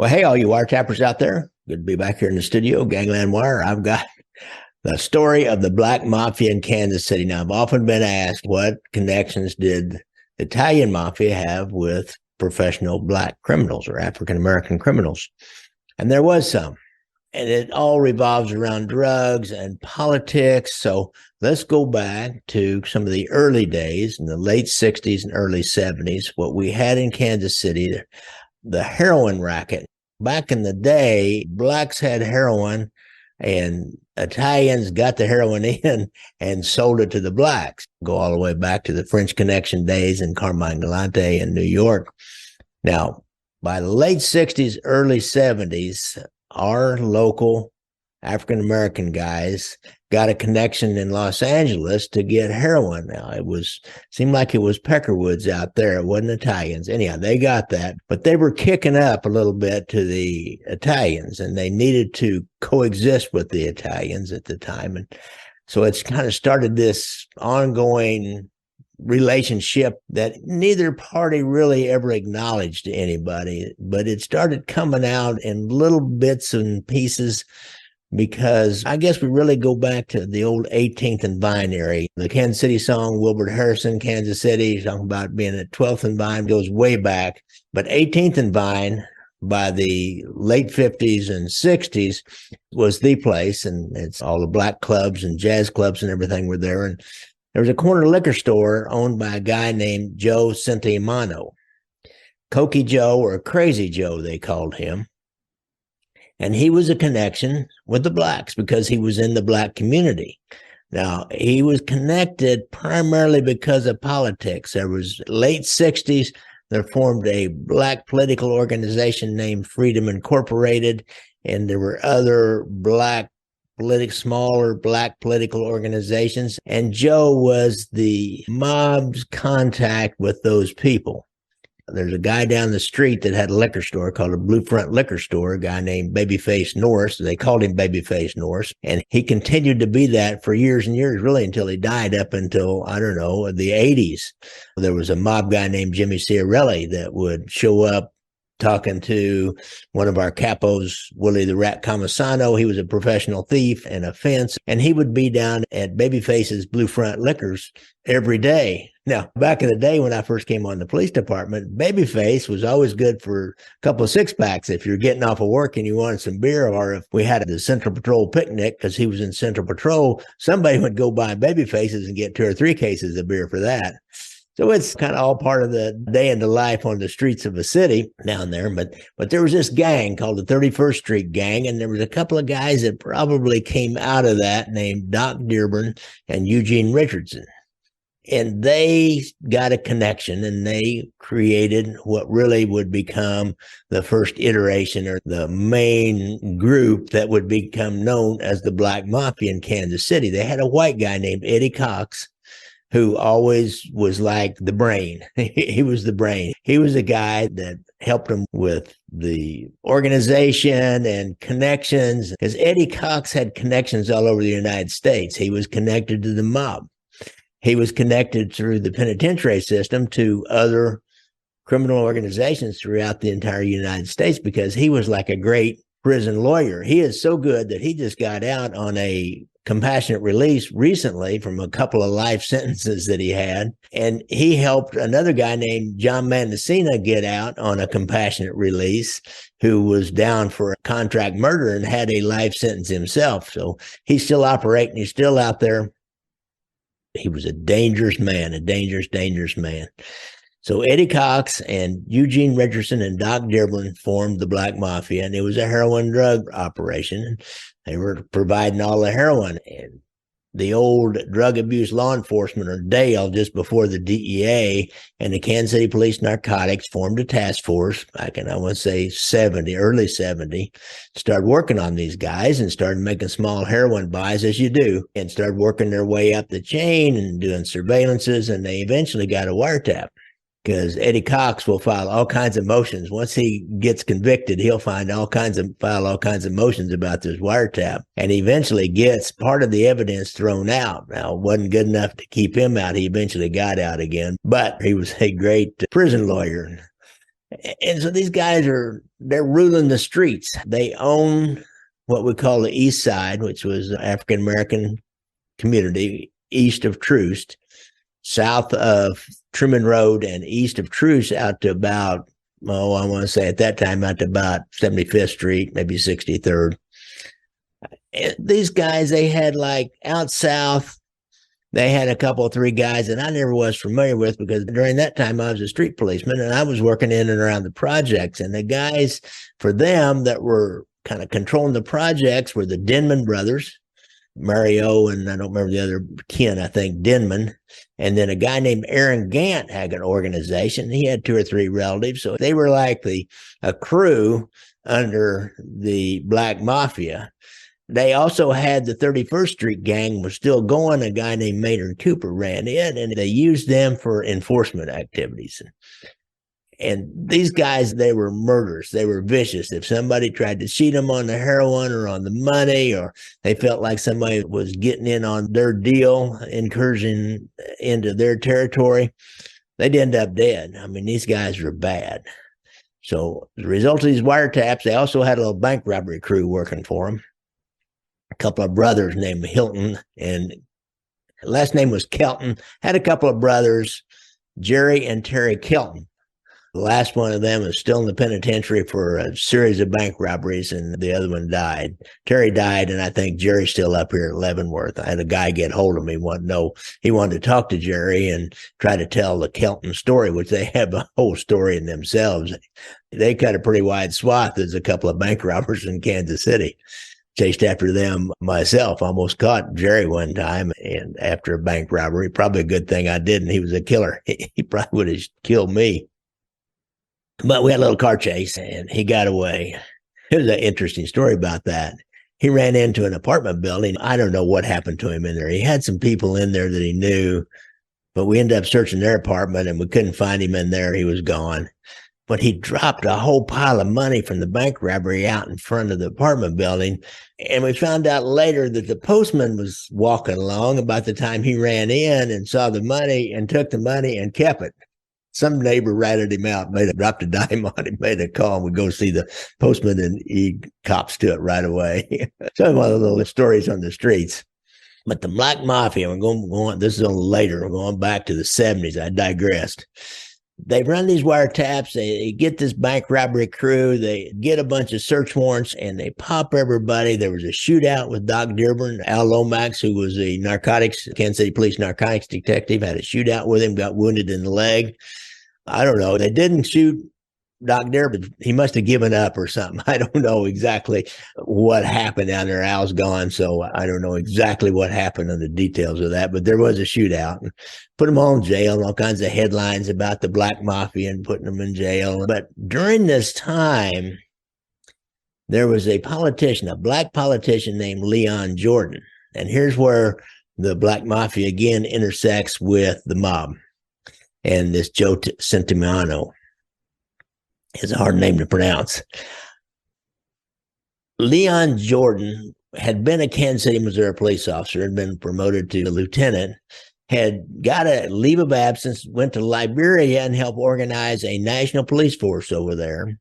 Well, hey, all you wiretappers out there. Good to be back here in the studio, Gangland Wire. I've got the story of the Black Mafia in Kansas City. Now, I've often been asked what connections did the Italian Mafia have with professional black criminals or African American criminals? And there was some. And it all revolves around drugs and politics. So let's go back to some of the early days in the late 60s and early 70s, what we had in Kansas City, the heroin racket. Back in the day, blacks had heroin and Italians got the heroin in and sold it to the blacks. Go all the way back to the French Connection days in Carmine Galante in New York. Now, by the late 60s, early 70s, our local African-American guys got a connection in Los Angeles to get heroin. Now, seemed like it was Peckerwoods out there. It wasn't Italians. Anyhow, they got that, but they were kicking up a little bit to the Italians, and they needed to coexist with the Italians at the time. And so it's kind of started this ongoing relationship that neither party really ever acknowledged to anybody, but it started coming out in little bits and pieces, because I guess we really go back to the old 18th and Vine area. The Kansas City song, Wilbert Harrison, Kansas City, talking about being at 12th and Vine, goes way back. But 18th and Vine, by the late 50s and 60s, was the place, and it's all the black clubs and jazz clubs and everything were there. And there was a corner liquor store owned by a guy named Joe Centimano. Cokey Joe, or Crazy Joe, they called him. And he was a connection with the blacks because he was in the black community. Now, he was connected primarily because of politics. There was late 60s, there formed a black political organization named Freedom Incorporated, and there were other smaller black political organizations. And Joe was the mob's contact with those people. There's a guy down the street that had a liquor store called a Blue Front Liquor Store, a guy named Babyface Norris. They called him Babyface Norris. And he continued to be that for years and years, really until he died, up until, I don't know, the 80s. There was a mob guy named Jimmy Ciarelli that would show up talking to one of our capos, Willie the Rat Comisano. He was a professional thief and a fence, and he would be down at Babyface's Blue Front Liquors every day. Now, back in the day when I first came on the police department, Babyface was always good for a couple of six-packs if you're getting off of work and you wanted some beer, or if we had the Central Patrol picnic because he was in Central Patrol, somebody would go buy Babyfaces and get 2 or 3 cases of beer for that. So it's kind of all part of the day in the life on the streets of a city down there. But there was this gang called the 31st Street Gang, and there was a couple of guys that probably came out of that named Doc Dearborn and Eugene Richardson. And they got a connection, and they created what really would become the first iteration or the main group that would become known as the Black Mafia in Kansas City. They had a white guy named Eddie Cox, who always was like the brain. He was the brain. He was a guy that helped him with the organization and connections, because Eddie Cox had connections all over the United States. He was connected to the mob. He was connected through the penitentiary system to other criminal organizations throughout the entire United States, because he was like a great prison lawyer. He is so good that he just got out on a compassionate release recently from a couple of life sentences that he had. And he helped another guy named John Mandacina get out on a compassionate release, who was down for a contract murder and had a life sentence himself. So he's still operating. He's still out there. He was a dangerous man, a dangerous man. So Eddie Cox and Eugene Richardson and Doc Dearborn formed the Black Mafia, and it was a heroin drug operation. They were providing all the heroin. And the old drug abuse law enforcement, or DALE, just before the DEA, and the Kansas City Police Narcotics formed a task force back in, I want to say, early 70, started working on these guys and started making small heroin buys, as you do, and started working their way up the chain and doing surveillances, and they eventually got a wiretap. Because Eddie Cox will file all kinds of motions. Once he gets convicted, he'll file all kinds of motions about this wiretap, and eventually gets part of the evidence thrown out. Now, it wasn't good enough to keep him out. He eventually got out again, but he was a great prison lawyer. And so these guys they're ruling the streets. They own what we call the East Side, which was African American community east of Troost, south of Truman Road, and east of Troost out to about, oh, I want to say at that time out to about 75th Street, maybe 63rd. And these guys, they had like out south, they had a couple of three guys that I never was familiar with because during that time I was a street policeman and I was working in and around the projects. And the guys for them that were kind of controlling the projects were the Denman brothers, Mario, and I don't remember the other Ken, I think Denman. And then a guy named Aaron Gant had an organization. He had two or three relatives. So they were like a crew under the Black Mafia. They also had the 31st Street gang was still going. A guy named Maynard Cooper ran it, and they used them for enforcement activities. And these guys, they were murderers. They were vicious. If somebody tried to cheat them on the heroin or on the money, or they felt like somebody was getting in on their deal, incursion into their territory, they'd end up dead. I mean, these guys were bad. So as a result of these wiretaps, they also had a little bank robbery crew working for them. A couple of brothers named Hilton, and last name was Kelton, had a couple of brothers, Jerry and Terry Kelton. The last one of them is still in the penitentiary for a series of bank robberies, and the other one died. Terry died, and I think Jerry's still up here at Leavenworth. I had a guy get hold of me, he wanted to talk to Jerry and try to tell the Kelton story, which they have a whole story in themselves. They cut a pretty wide swath as a couple of bank robbers in Kansas City. Chased after them myself, almost caught Jerry one time, and after a bank robbery, probably a good thing I didn't. He was a killer. He probably would have killed me. But we had a little car chase, and he got away. There's an interesting story about that. He ran into an apartment building. I don't know what happened to him in there. He had some people in there that he knew, but we ended up searching their apartment, and we couldn't find him in there. He was gone. But he dropped a whole pile of money from the bank robbery out in front of the apartment building. And we found out later that the postman was walking along about the time he ran in and saw the money and took the money and kept it. Some neighbor ratted him out, dropped a dime on him, made a call, and we go see the postman, and he cops to it right away. So one of the little stories on the streets. But the Black Mafia, we're going, this is a little later, we're going back to the 70s. I digressed. They run these wiretaps, they get this bank robbery crew, they get a bunch of search warrants, and they pop everybody. There was a shootout with Doc Dearborn. Al Lomax, who was a Kansas City Police narcotics detective, had a shootout with him, got wounded in the leg. I don't know. They didn't shoot Doc Dearborn. He must have given up or something. I don't know exactly what happened down there. Al's gone, so I don't know exactly what happened and the details of that, but there was a shootout. And put them all in jail, and all kinds of headlines about the Black Mafia and putting them in jail. But during this time, there was a politician, a black politician named Leon Jordon. And here's where the Black Mafia again intersects with the mob. And this Joe Centimano is a hard name to pronounce. Leon Jordon had been a Kansas City, Missouri police officer, had been promoted to a lieutenant, had got a leave of absence, went to Liberia and helped organize a national police force over there,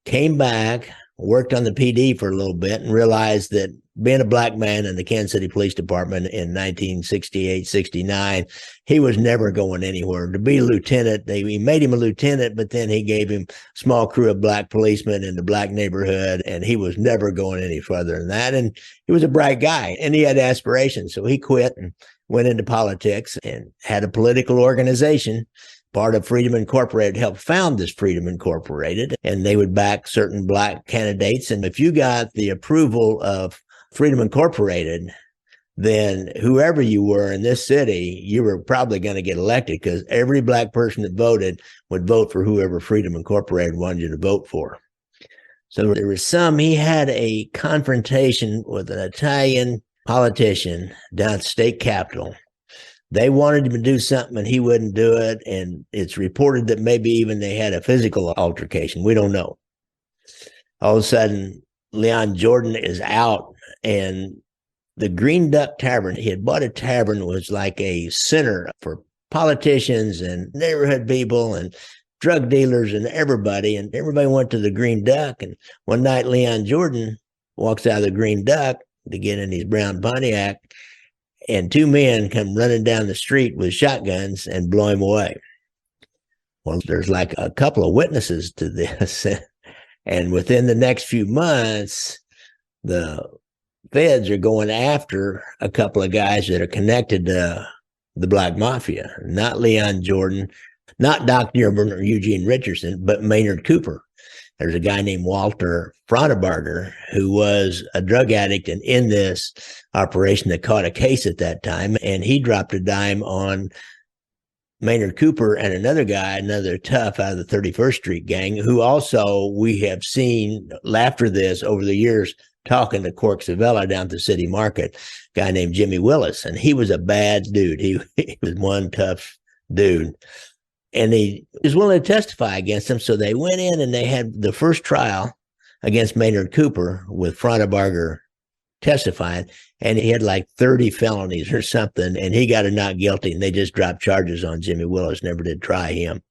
came back, worked on the PD for a little bit, and realized that being a black man in the Kansas City Police Department in 1968, 69, he was never going anywhere. To be a lieutenant, he made him a lieutenant, but then he gave him a small crew of black policemen in the black neighborhood, and he was never going any further than that. And he was a bright guy, and he had aspirations. So he quit and went into politics and had a political organization. Part of Freedom Incorporated helped found this Freedom Incorporated, and they would back certain black candidates. And if you got the approval of Freedom Incorporated, then whoever you were in this city, you were probably going to get elected because every black person that voted would vote for whoever Freedom Incorporated wanted you to vote for. So there was he had a confrontation with an Italian politician down at the state capitol. They wanted him to do something and he wouldn't do it. And it's reported that maybe even they had a physical altercation. We don't know. All of a sudden, Leon Jordon is out, and the Green Duck Tavern, he had bought a tavern, was like a center for politicians and neighborhood people. And drug dealers and everybody. And everybody went to the Green Duck. And one night, Leon Jordon walks out of the Green Duck to get in his brown Pontiac, and two men come running down the street with shotguns and blow him away. Well, there's like a couple of witnesses to this. And within the next few months, the feds are going after a couple of guys that are connected to the Black Mafia, not Leon Jordon, not Dr. Urban or Eugene Richardson, but Maynard Cooper. There's a guy named Walter Fraudebarger who was a drug addict and in this operation that caught a case at that time. And he dropped a dime on Maynard Cooper and another guy, another tough out of the 31st Street gang, who also we have seen after this over the years talking to Cork Savella down at the City Market, a guy named Jimmy Willis. And he was a bad dude. He was one tough dude. And he was willing to testify against him. So they went in and they had the first trial against Maynard Cooper with Fraudebarger testifying. And he had like 30 felonies or something. And he got a not guilty. And they just dropped charges on Jimmy Willis, never did try him.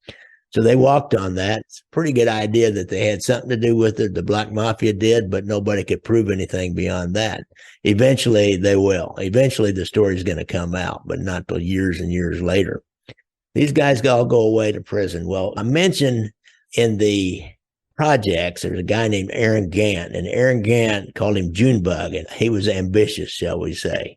So they walked on that. It's a pretty good idea that they had something to do with it. The Black Mafia did, but nobody could prove anything beyond that. Eventually they will. Eventually the story's going to come out, but not till years and years later. These guys all go away to prison. Well, I mentioned in the projects, there's a guy named Aaron Gant, and Aaron Gant called him Junebug, and he was ambitious, shall we say.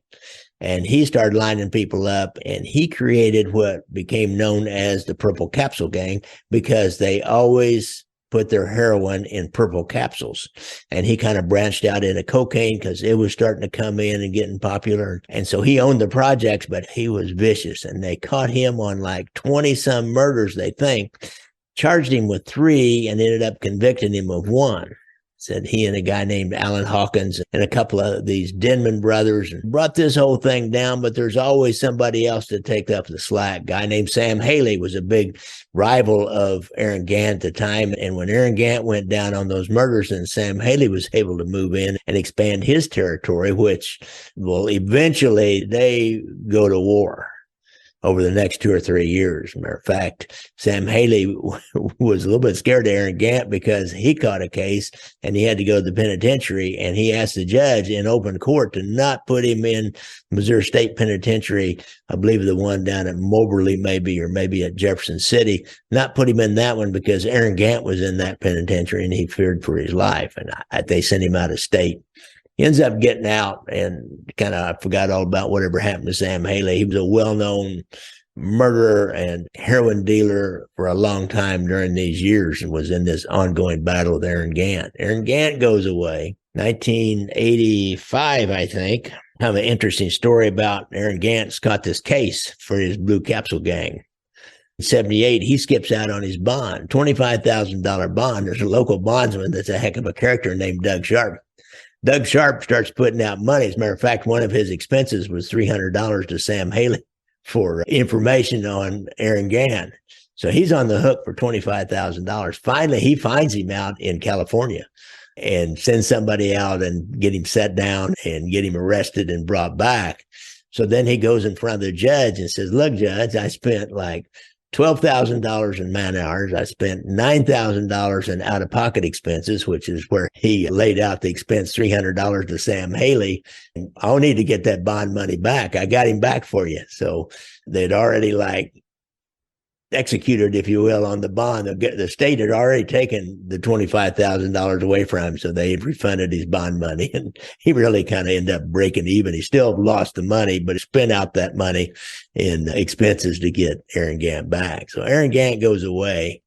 And he started lining people up, and he created what became known as the Purple Capsule Gang because they always put their heroin in purple capsules. And he kind of branched out into cocaine because it was starting to come in and getting popular. And so he owned the projects, but he was vicious. And they caught him on like 20-some murders, they think, charged him with 3 and ended up convicting him of 1. Said he and a guy named Alan Hawkins and a couple of these Denman brothers brought this whole thing down, but there's always somebody else to take up the slack. A guy named Sam Haley was a big rival of Aaron Gant at the time. And when Aaron Gant went down on those murders, and Sam Haley was able to move in and expand his territory, which, well, eventually they go to war over the next 2 or 3 years. Matter of fact, Sam Haley was a little bit scared of Aaron Gant because he caught a case and he had to go to the penitentiary, and he asked the judge in open court to not put him in Missouri State Penitentiary. I believe the one down at Moberly maybe, or maybe at Jefferson City, not put him in that one because Aaron Gant was in that penitentiary and he feared for his life. And they sent him out of state. He ends up getting out, and kind of I forgot all about whatever happened to Sam Haley. He was a well-known murderer and heroin dealer for a long time during these years and was in this ongoing battle with Aaron Gant. Aaron Gant goes away, 1985, I think. Kind of an interesting story about Aaron Gant's got this case for his Blue Capsule Gang. In 78, he skips out on his bond, $25,000 bond. There's a local bondsman that's a heck of a character named Doug Sharp. Doug Sharp starts putting out money. As a matter of fact, one of his expenses was $300 to Sam Haley for information on Aaron Gant. So he's on the hook for $25,000. Finally, he finds him out in California and sends somebody out and get him set down and get him arrested and brought back. So then he goes in front of the judge and says, look, judge, I spent like $12,000 in man hours. I spent $9,000 in out-of-pocket expenses, which is where he laid out the expense, $300 to Sam Haley. I'll need to get that bond money back. I got him back for you. So they'd already like executed, if you will, on the bond. The state had already taken the $25,000 away from him, so they had refunded his bond money, and he really kind of ended up breaking even. He still lost the money, but he spent out that money in expenses to get Aaron Gant back. So Aaron Gant goes away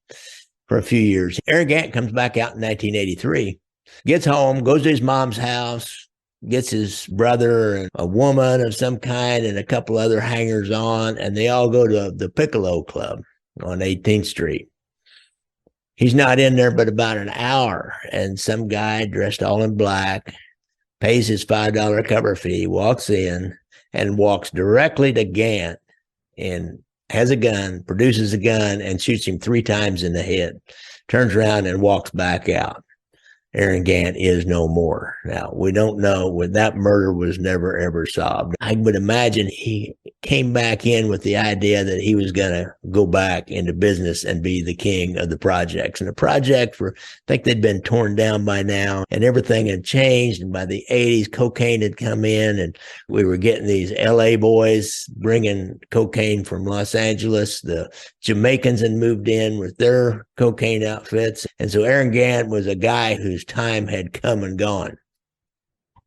for a few years. Aaron Gant comes back out in 1983, gets home, goes to his mom's house, gets his brother and a woman of some kind and a couple other hangers on, and they all go to the Piccolo Club on 18th Street. He's not in there but about an hour, and some guy dressed all in black pays his $5 cover fee, walks in and walks directly to Gant and has a gun, produces a gun, and shoots him 3 times in the head, turns around and walks back out. Aaron Gant is no more. Now, we don't know when that murder was never, ever solved. I would imagine he came back in with the idea that he was going to go back into business and be the king of the projects. And the project I think they'd been torn down by now and everything had changed. And by the 80s, cocaine had come in and we were getting these LA boys bringing cocaine from Los Angeles. The Jamaicans had moved in with their cocaine outfits. And so Aaron Gant was a guy whose time had come and gone.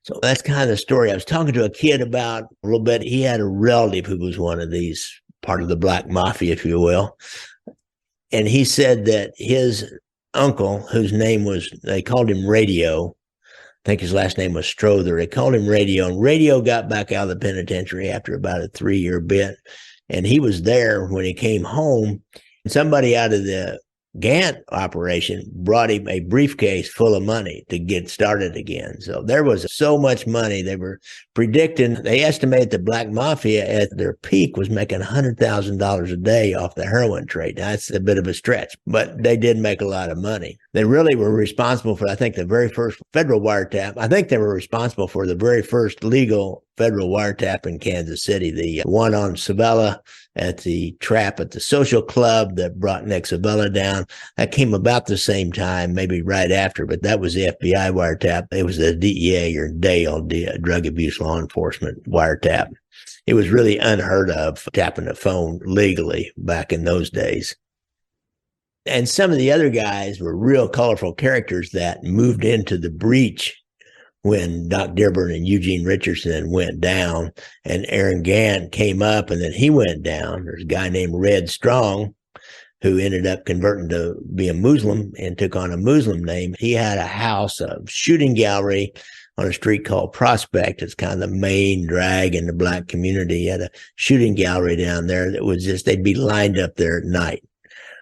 So that's kind of the story. I was talking to a kid about a little bit. He had a relative who was one of these, part of the Black Mafia, if you will. And he said that his uncle, whose name was, they called him Radio. I think his last name was Strother. They called him Radio. And Radio got back out of the penitentiary after about a 3-year bit. And he was there when he came home. And somebody out of the Gant operation brought him a briefcase full of money to get started again. So there was so much money. They were predicting, they estimate the Black Mafia at their peak was making $100,000 a day off the heroin trade. Now, that's a bit of a stretch, but they did make a lot of money. They really were responsible for, I think, the very first federal wiretap. I think they were responsible for the very first legal federal wiretap in Kansas City, the one on Sabella at the trap at the social club that brought Nick Sabella down. That came about the same time, maybe right after, but that was the FBI wiretap. It was the DEA or DALE, Drug Abuse Law Enforcement wiretap. It was really unheard of tapping a phone legally back in those days. And some of the other guys were real colorful characters that moved into the breach when Doc Dearborn and Eugene Richardson went down and Aaron Gant came up and then he went down. There's a guy named Red Strong who ended up converting to be a Muslim and took on a Muslim name. He had a house, a shooting gallery on a street called Prospect. It's kind of the main drag in the black community. He had a shooting gallery down there that was just, they'd be lined up there at night.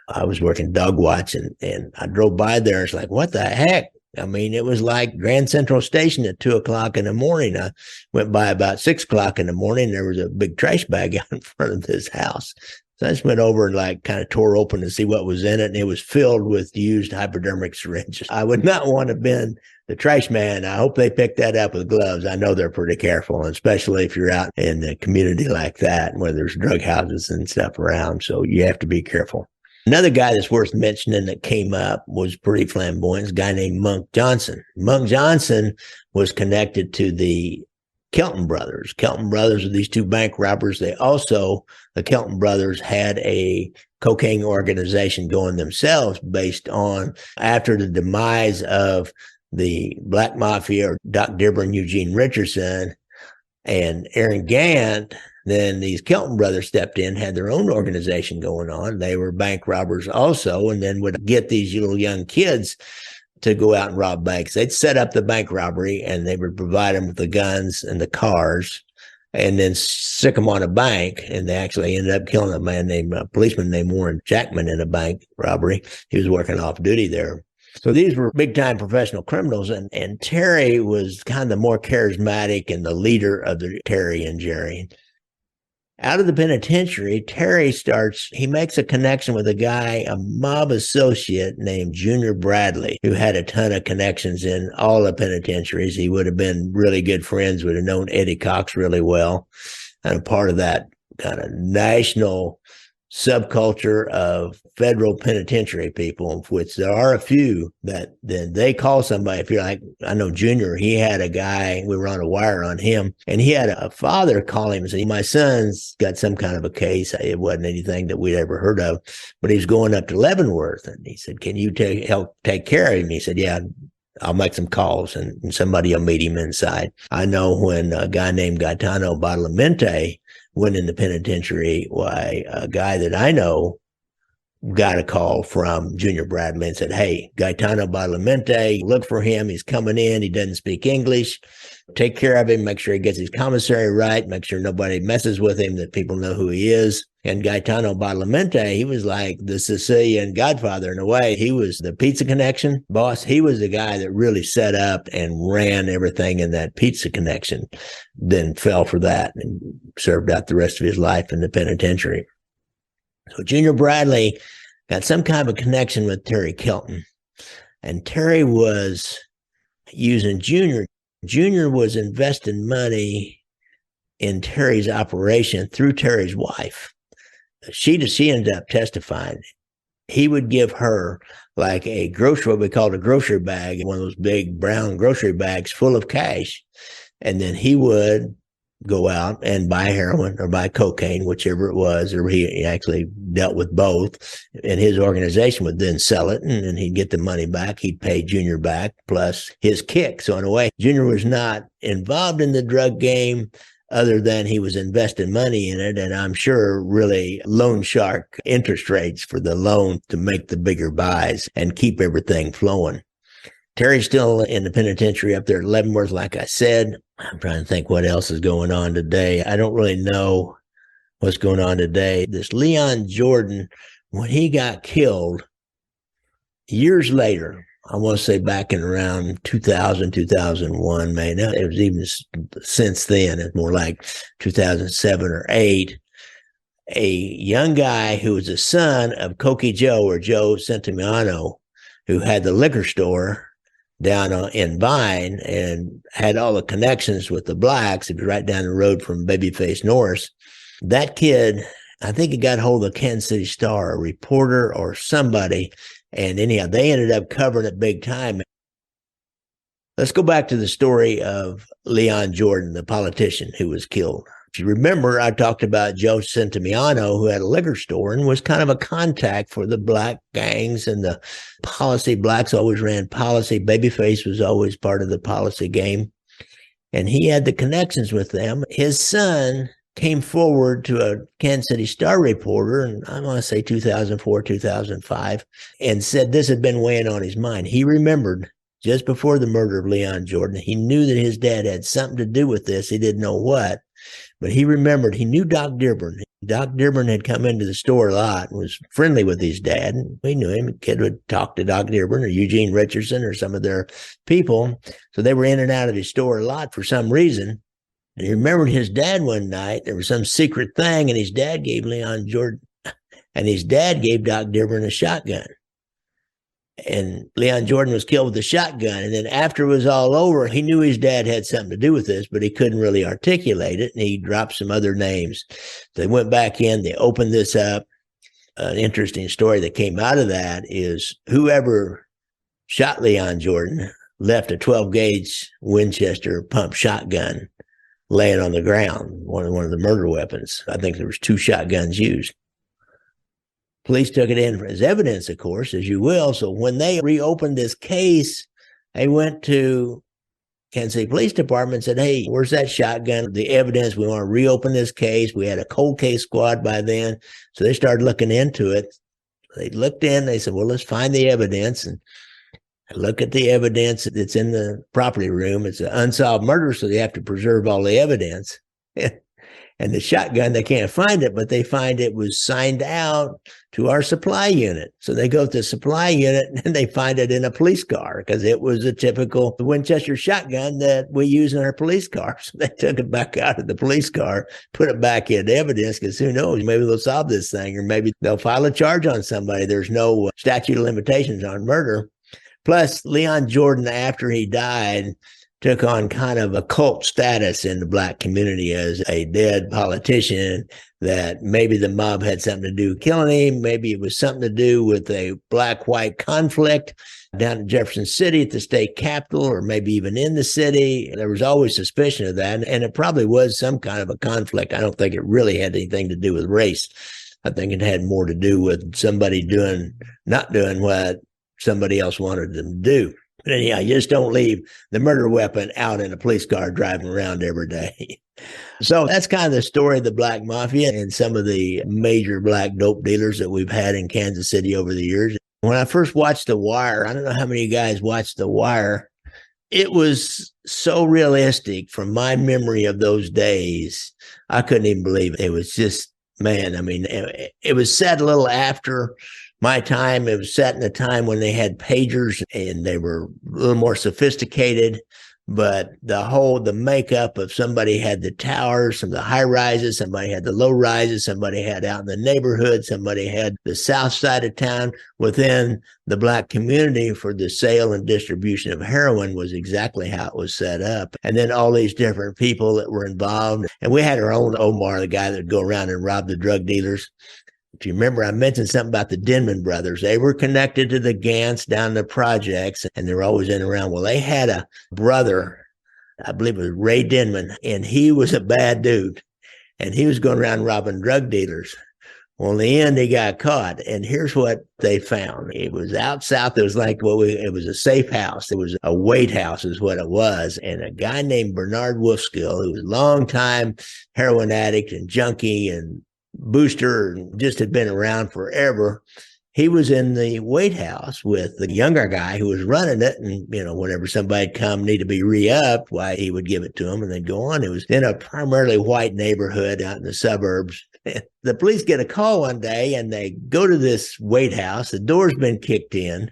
I was working dog watch and I drove by there. It's like, what the heck? I mean, it was like Grand Central Station at 2:00 in the morning. I went by about 6:00 in the morning. There was a big trash bag out in front of this house. So I just went over and like kind of tore open to see what was in it. And it was filled with used hypodermic syringes. I would not want to have been the trash man. I hope they picked that up with gloves. I know they're pretty careful, especially if you're out in a community like that where there's drug houses and stuff around. So you have to be careful. Another guy that's worth mentioning that came up was pretty flamboyant, a guy named Monk Johnson. Monk Johnson was connected to the Kelton brothers. Kelton brothers are these two bank robbers. They also, the Kelton brothers had a cocaine organization going themselves based on after the demise of the Black Mafia or Doc Dearborn, Eugene Richardson, and Aaron Gant. Then these Kelton brothers stepped in, had their own organization going on. They were bank robbers also, and then would get these little young kids to go out and rob banks. They'd set up the bank robbery and they would provide them with the guns and the cars and then stick them on a bank. And they actually ended up killing a policeman named Warren Jackman in a bank robbery. He was working off duty there. So these were big time professional criminals. And Terry was kind of the more charismatic and the leader of the Terry and Jerry. Out of the penitentiary, Terry he makes a connection with a guy, a mob associate named Junior Bradley, who had a ton of connections in all the penitentiaries. He would have been really good friends, would have known Eddie Cox really well, and a part of that kind of national subculture of federal penitentiary people, of which there are a few that then they call somebody. If you're like, I know Junior, he had a guy, we were on a wire on him, and he had a father call him and say, my son's got some kind of a case. It wasn't anything that we'd ever heard of, but he's going up to Leavenworth. And he said, can you help take care of him? He said, yeah, I'll make some calls and somebody will meet him inside. I know when a guy named Gaetano Badalamenti went in the penitentiary, why a guy that I know got a call from Junior Bradley and said, hey, Gaetano Badalamenti, look for him. He's coming in. He doesn't speak English. Take care of him. Make sure he gets his commissary right. Make sure nobody messes with him, that people know who he is. And Gaetano Badalamenti, he was like the Sicilian godfather in a way. He was the pizza connection boss. He was the guy that really set up and ran everything in that pizza connection, then fell for that and served out the rest of his life in the penitentiary. So Junior Bradley got some kind of a connection with Terry Kelton. And Terry was using Junior. Junior was investing money in Terry's operation through Terry's wife. She ended up testifying. He would give her like what we called a grocery bag, one of those big brown grocery bags full of cash. And then he would go out and buy heroin or buy cocaine, whichever it was, or he actually dealt with both. And his organization would then sell it, and then he'd get the money back. He'd pay Junior back plus his kick. So in a way, Junior was not involved in the drug game other than he was investing money in it. And I'm sure really loan shark interest rates for the loan to make the bigger buys and keep everything flowing. Terry's still in the penitentiary up there at Leavenworth, like I said. I'm trying to think what else is going on today. I don't really know what's going on today. This Leon Jordon, when he got killed years later, I want to say back in around 2000, 2001, man. It was even since then. It's more like 2007 or 8. A young guy who was the son of Cokie Joe, or Joe Centimiano, who had the liquor store down in Vine and had all the connections with the blacks. It was right down the road from Babyface Norris. That kid, I think he got hold of the Kansas City Star, a reporter or somebody. And anyhow, they ended up covering it big time. Let's go back to the story of Leon Jordon, the politician who was killed. If you remember, I talked about Joe Centimiano, who had a liquor store and was kind of a contact for the black gangs and the policy. Blacks always ran policy. Babyface was always part of the policy game. And he had the connections with them. His son came forward to a Kansas City Star reporter, and I want to say 2004, 2005, and said this had been weighing on his mind. He remembered just before the murder of Leon Jordon, he knew that his dad had something to do with this. He didn't know what, but he remembered, he knew Doc Dearborn. Doc Dearborn had come into the store a lot and was friendly with his dad. And we knew him. The kid would talk to Doc Dearborn or Eugene Richardson or some of their people. So they were in and out of his store a lot for some reason. And he remembered his dad one night. There was some secret thing, and his dad gave Leon Jordon, and his dad gave Doc Dearborn a shotgun. And Leon Jordon was killed with a shotgun. And then after it was all over, he knew his dad had something to do with this, but he couldn't really articulate it. And he dropped some other names. They went back in, they opened this up. An interesting story that came out of that is whoever shot Leon Jordon left a 12-gauge Winchester pump shotgun laying on the ground, one of the murder weapons. I think there was 2 shotguns used. Police took it in as evidence, of course, as you will. So when they reopened this case, they went to Kansas City Police Department and said, hey, where's that shotgun? The evidence, we want to reopen this case. We had a cold case squad by then. So they started looking into it. They looked in, they said, well, let's find the evidence. And look at the evidence that's in the property room. It's an unsolved murder, so they have to preserve all the evidence. And the shotgun, they can't find it, but they find it was signed out to our supply unit. So they go to the supply unit and they find it in a police car because it was a typical Winchester shotgun that we use in our police car. So they took it back out of the police car, put it back in evidence because who knows, maybe they'll solve this thing or maybe they'll file a charge on somebody. There's no statute of limitations on murder. Plus, Leon Jordon, after he died, took on kind of a cult status in the black community as a dead politician, that maybe the mob had something to do with killing him. Maybe it was something to do with a black-white conflict down in Jefferson City at the state capitol, or maybe even in the city. There was always suspicion of that, and it probably was some kind of a conflict. I don't think it really had anything to do with race. I think it had more to do with somebody not doing what somebody else wanted them to do. But anyhow, you just don't leave the murder weapon out in a police car driving around every day. So that's kind of the story of the Black Mafia and some of the major black dope dealers that we've had in Kansas City over the years. When I first watched The Wire, I don't know how many of you guys watched The Wire. It was so realistic from my memory of those days. I couldn't even believe it. It was just, man, I mean, it was set a little after my time. It was set in a time when they had pagers and they were a little more sophisticated. But the makeup of somebody had the towers, some of the high rises, somebody had the low rises, somebody had out in the neighborhood, somebody had the south side of town. Within the black community for the sale and distribution of heroin was exactly how it was set up. And then all these different people that were involved. And we had our own Omar, the guy that would go around and rob the drug dealers. If you remember, I mentioned something about the Denman brothers. They were connected to the Gants down the projects, and they were always in and around. Well, they had a brother, I believe it was Ray Denman, and he was a bad dude. And he was going around robbing drug dealers. Well, in the end, he got caught. And here's what they found. It was out south. It was like, it was a safe house. It was a weight house is what it was. And a guy named Bernard Wolfskill, who was a longtime heroin addict and junkie and booster and just had been around forever. He was in the weight house with the younger guy who was running it. And, whenever somebody'd come, need to be re-upped, why he would give it to him and then go on. It was in a primarily white neighborhood out in the suburbs. The police get a call one day and they go to this weight house. The door's been kicked in.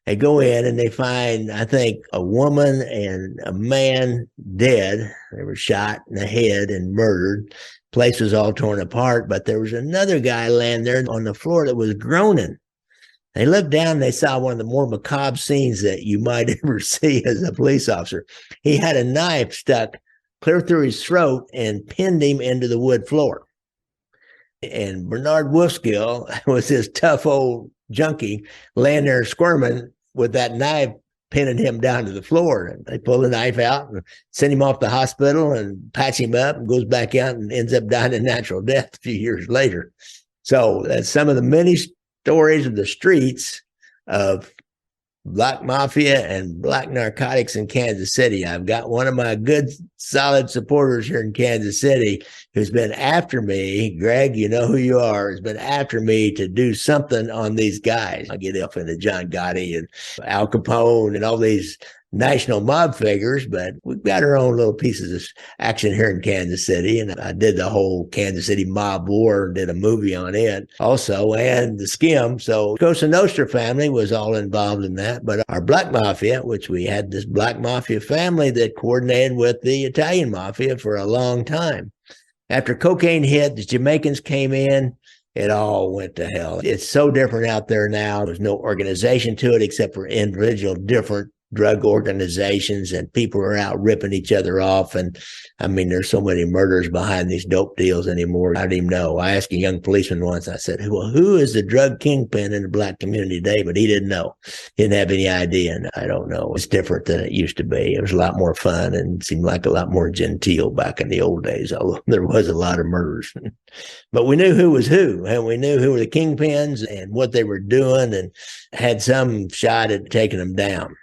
They go in and they find, I think, a woman and a man dead. They were shot in the head and murdered. Place was all torn apart, but there was another guy laying there on the floor that was groaning. They looked down, they saw one of the more macabre scenes that you might ever see as a police officer. He had a knife stuck clear through his throat and pinned him into the wood floor. And Bernard Wolfskill was this tough old junkie laying there squirming with that knife pinning him down to the floor. And they pull the knife out and send him off to the hospital and patch him up and goes back out and ends up dying a natural death a few years later. So that's some of the many stories of the streets of Black Mafia and black narcotics in Kansas City. I've got one of my good, solid supporters here in Kansas City who's been after me. Greg, you know who you are, has been after me to do something on these guys. I get up into John Gotti and Al Capone and all these national mob figures, but we've got our own little pieces of action here in Kansas City. And I did the whole Kansas City mob war, did a movie on it also, and the Skim. So Cosa Nostra family was all involved in that. But our Black Mafia, which we had this Black Mafia family that coordinated with the Italian Mafia for a long time. After cocaine hit, the Jamaicans came in. It all went to hell. It's so different out there now. There's no organization to it except for individual different drug organizations, and people are out ripping each other off. And I mean, there's so many murders behind these dope deals anymore. I don't even know. I asked a young policeman once, I said, well, who is the drug kingpin in the black community today? But he didn't know. He didn't have any idea. And I don't know. It's different than it used to be. It was a lot more fun and seemed like a lot more genteel back in the old days, although there was a lot of murders. But we knew who was who, and we knew who were the kingpins and what they were doing, and had some shot at taking them down.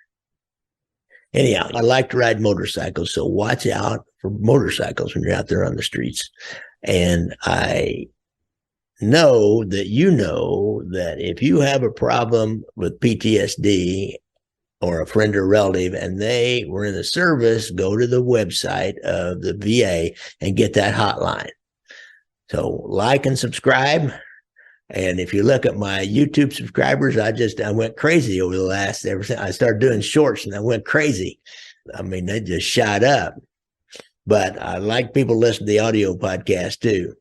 Anyhow, I like to ride motorcycles, so watch out for motorcycles when you're out there on the streets. And I know that if you have a problem with PTSD or a friend or relative and they were in the service, go to the website of the VA and get that hotline. So like and subscribe. And if you look at my YouTube subscribers, I went crazy over the last, ever since I started doing shorts, and I went crazy. I mean, they just shot up. But I like people listening to the audio podcast too.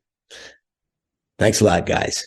Thanks a lot, guys.